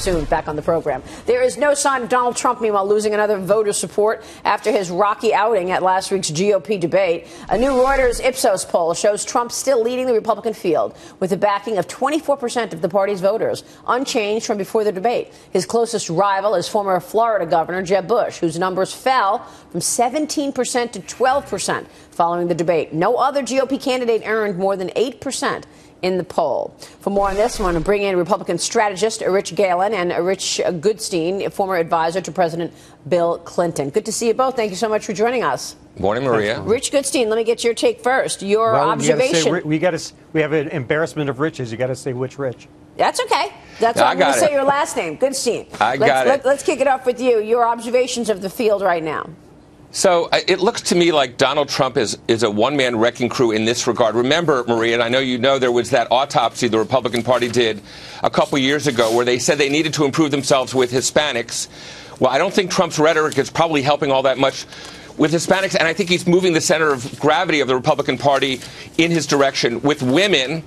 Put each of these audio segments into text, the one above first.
soon back on the program. There is no sign of Donald Trump, meanwhile, losing another voter support after his rocky outing at last week's GOP debate. A new Reuters Ipsos poll shows Trump still leading the Republican field with the backing of 24% of the party's voters, unchanged from before the debate. His closest rival is former Florida Governor Jeb Bush, whose numbers fell from 17% to 12% following the debate. No other GOP candidate earned more than 8% in the poll. For more on this, I want to bring in Republican strategist Rich Galen and Rich Goodstein, former advisor to President Bill Clinton. Good to see you both. Thank you so much for joining us. Morning, Maria. Rich Goodstein, let me get your take first. Your observation. We have an embarrassment of riches. You got to say which Rich. That's okay. That's all I'm going to say. Your last name, Goodstein. Let's kick it off with you. Your observations of the field right now. So it looks to me like Donald Trump is a one-man wrecking crew in this regard. Remember, Maria, and I know you know, there was that autopsy the Republican Party did a couple years ago where they said they needed to improve themselves with Hispanics. Well, I don't think Trump's rhetoric is probably helping all that much with Hispanics, and I think he's moving the center of gravity of the Republican Party in his direction. With women,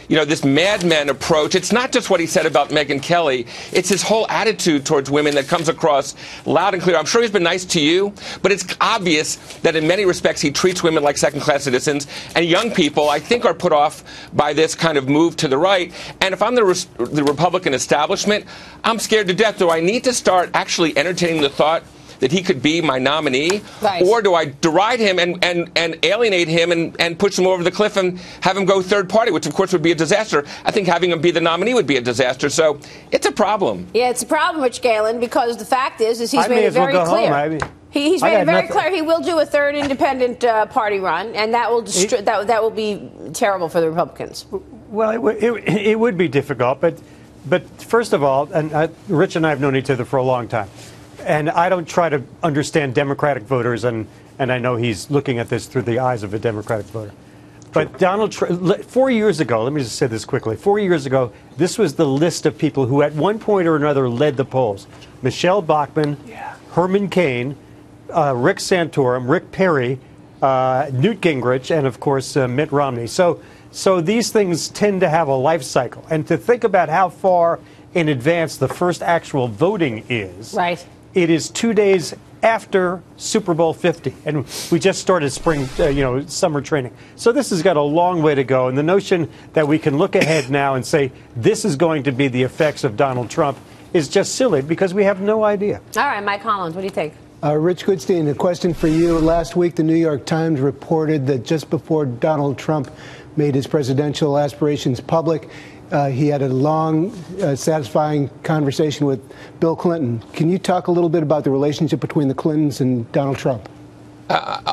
you know, this madman approach, it's not just what he said about Megyn Kelly, it's his whole attitude towards women that comes across loud and clear. I'm sure he's been nice to you, but it's obvious that in many respects he treats women like second-class citizens, and young people, I think, are put off by this kind of move to the right. And if I'm the Republican establishment, I'm scared to death. Do I need to start actually entertaining the thought that he could be my nominee? Right. Or do I deride him and alienate him and push him over the cliff and have him go third party, which of course would be a disaster? I think having him be the nominee would be a disaster. So it's a problem. Yeah, it's a problem, Rich Galen, because the fact is he's made it very clear. He's made it very clear he will do a third independent party run, and that will that will be terrible for the Republicans. Well, it would be difficult, but first of all, and Rich and I have known each other for a long time. And I don't try to understand Democratic voters, and I know he's looking at this through the eyes of a Democratic voter. But Donald Trump, 4 years ago, let me just say this quickly. 4 years ago, this was the list of people who at one point or another led the polls. Michelle Bachmann, Herman Cain, Rick Santorum, Rick Perry, Newt Gingrich, and, of course, Mitt Romney. So these things tend to have a life cycle. And to think about how far in advance the first actual voting is. Right. It is 2 days after Super Bowl 50, and we just started spring, summer training. So this has got a long way to go, and the notion that we can look ahead now and say this is going to be the effects of Donald Trump is just silly because we have no idea. All right, Mike Collins, what do you think? Rich Goodstein, a question for you. Last week, the New York Times reported that just before Donald Trump made his presidential aspirations public, he had a long, satisfying conversation with Bill Clinton. Can you talk a little bit about the relationship between the Clintons and Donald Trump?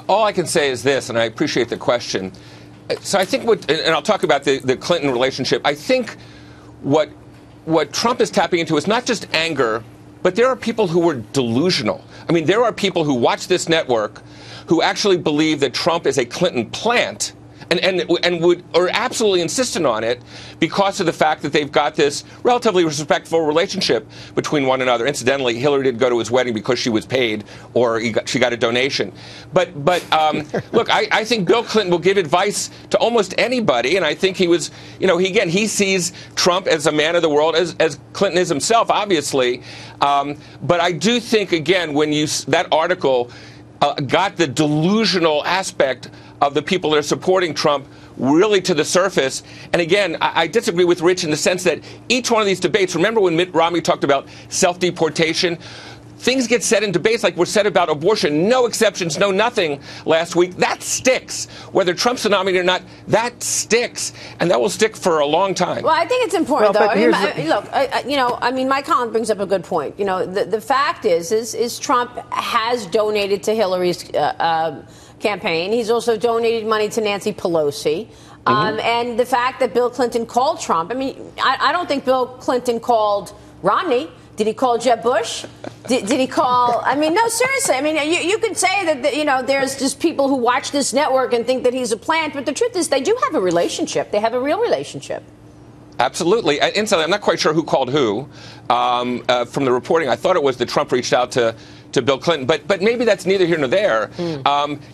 All I can say is this, and I appreciate the question. So I think and I'll talk about the Clinton relationship. I think what Trump is tapping into is not just anger, but there are people who are delusional. I mean, there are people who watch this network who actually believe that Trump is a Clinton plant and are absolutely insistent on it because of the fact that they've got this relatively respectful relationship between one another. Incidentally, Hillary did go to his wedding because she was paid or she got a donation. But look, I think Bill Clinton will give advice to almost anybody, and I think he was, he sees Trump as a man of the world, as Clinton is himself, obviously. But I do think, again, when that article got the delusional aspect of the people that are supporting Trump really to the surface. And again, I disagree with Rich in the sense that each one of these debates, remember when Mitt Romney talked about self-deportation? Things get said in debates like were said about abortion, no exceptions, no nothing last week. That sticks. Whether Trump's the nominee or not, that sticks. And that will stick for a long time. Well, I think it's important, though. Mike Collins brings up a good point. The fact is Trump has donated to Hillary's campaign. He's also donated money to Nancy Pelosi. And the fact that Bill Clinton called Trump, I don't think Bill Clinton called Romney. Did he call Jeb Bush? Did he call? No, seriously. You could say that, there's just people who watch this network and think that he's a plant. But the truth is they do have a relationship. They have a real relationship. Absolutely. Incidentally, I'm not quite sure who called who. From the reporting, I thought it was that Trump reached out to to Bill Clinton. But maybe that's neither here nor there.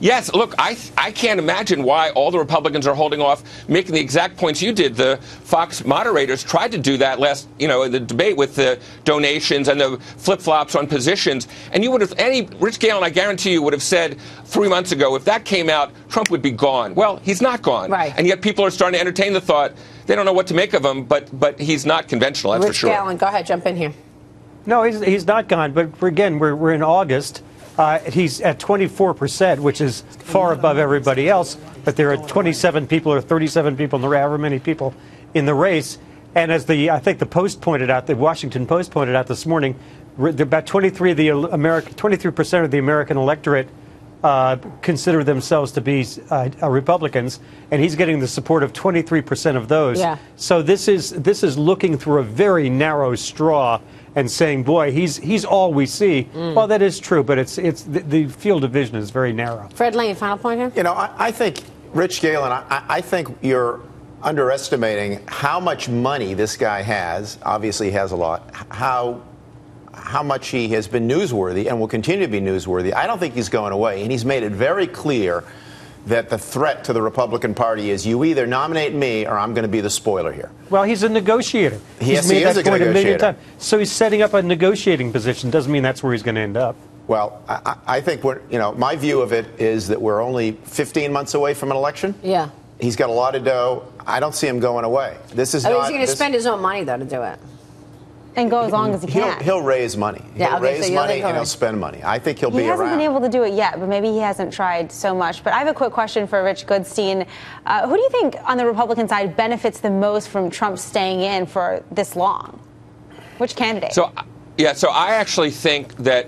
Yes, look, I can't imagine why all the Republicans are holding off making the exact points you did. The Fox moderators tried to do that last, in the debate with the donations and the flip-flops on positions. And you would have, Rich Galen, I guarantee you, would have said 3 months ago, if that came out, Trump would be gone. Well, he's not gone. Right. And yet people are starting to entertain the thought. They don't know what to make of him, but he's not conventional, that's for sure. Rich Galen, go ahead, jump in here. No, he's not gone. But again, we're in August. He's at 24%, which is far above everybody else. But there are 27 people or 37 people, however many people in the race. And as I think the Post pointed out, the Washington Post pointed out this morning, about 23% of the American electorate consider themselves to be Republicans, and he's getting the support of 23% of those. Yeah. So this is looking through a very narrow straw and saying, boy, he's all we see. Well, that is true, but it's the field of vision is very narrow. Fred Lane, final point here? I think, Rich Galen, I think you're underestimating how much money this guy has. Obviously, he has a lot. How much he has been newsworthy and will continue to be newsworthy. I don't think he's going away. And he's made it very clear that the threat to the Republican Party is you either nominate me or I'm going to be the spoiler here. Well, he's a negotiator. Yes, he's made he is that a point negotiator. a million times. So he's setting up a negotiating position. Doesn't mean that's where he's going to end up. Well, I think my view of it is that we're only 15 months away from an election. Yeah. He's got a lot of dough. I don't see him going away. This is He's not. going to spend his own money, though, to do it. And go as long as he can. He'll raise money. Yeah, he'll okay, raise so money and he'll spend money. I think he'll be around. He hasn't been able to do it yet, but maybe he hasn't tried so much. But I have a quick question for Rich Goodstein. Who do you think on the Republican side benefits the most from Trump staying in for this long? Which candidate? So I actually think that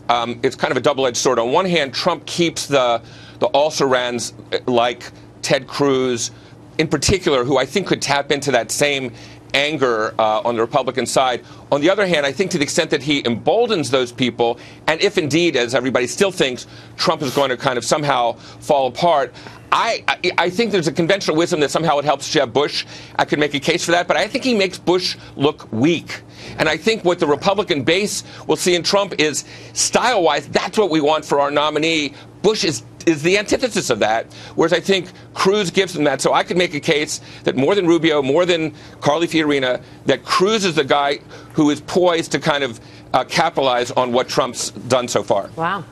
it's kind of a double-edged sword. On one hand, Trump keeps the also-rans like Ted Cruz, in particular, who I think could tap into that same anger on the Republican side. On the other hand, I think to the extent that he emboldens those people, and if indeed, as everybody still thinks, Trump is going to kind of somehow fall apart, I think there's a conventional wisdom that somehow it helps Jeb Bush. I could make a case for that, but I think he makes Bush look weak. And I think what the Republican base will see in Trump is, style-wise, that's what we want for our nominee. Bush is the antithesis of that, whereas I think Cruz gives them that. So I could make a case that more than Rubio, more than Carly Fiorina, that Cruz is the guy who is poised to kind of capitalize on what Trump's done so far. Wow.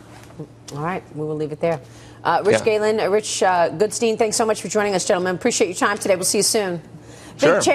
All right, we will leave it there. Rich Galen, Rich Goodstein, thanks so much for joining us, gentlemen. Appreciate your time today. We'll see you soon. Sure. Big change.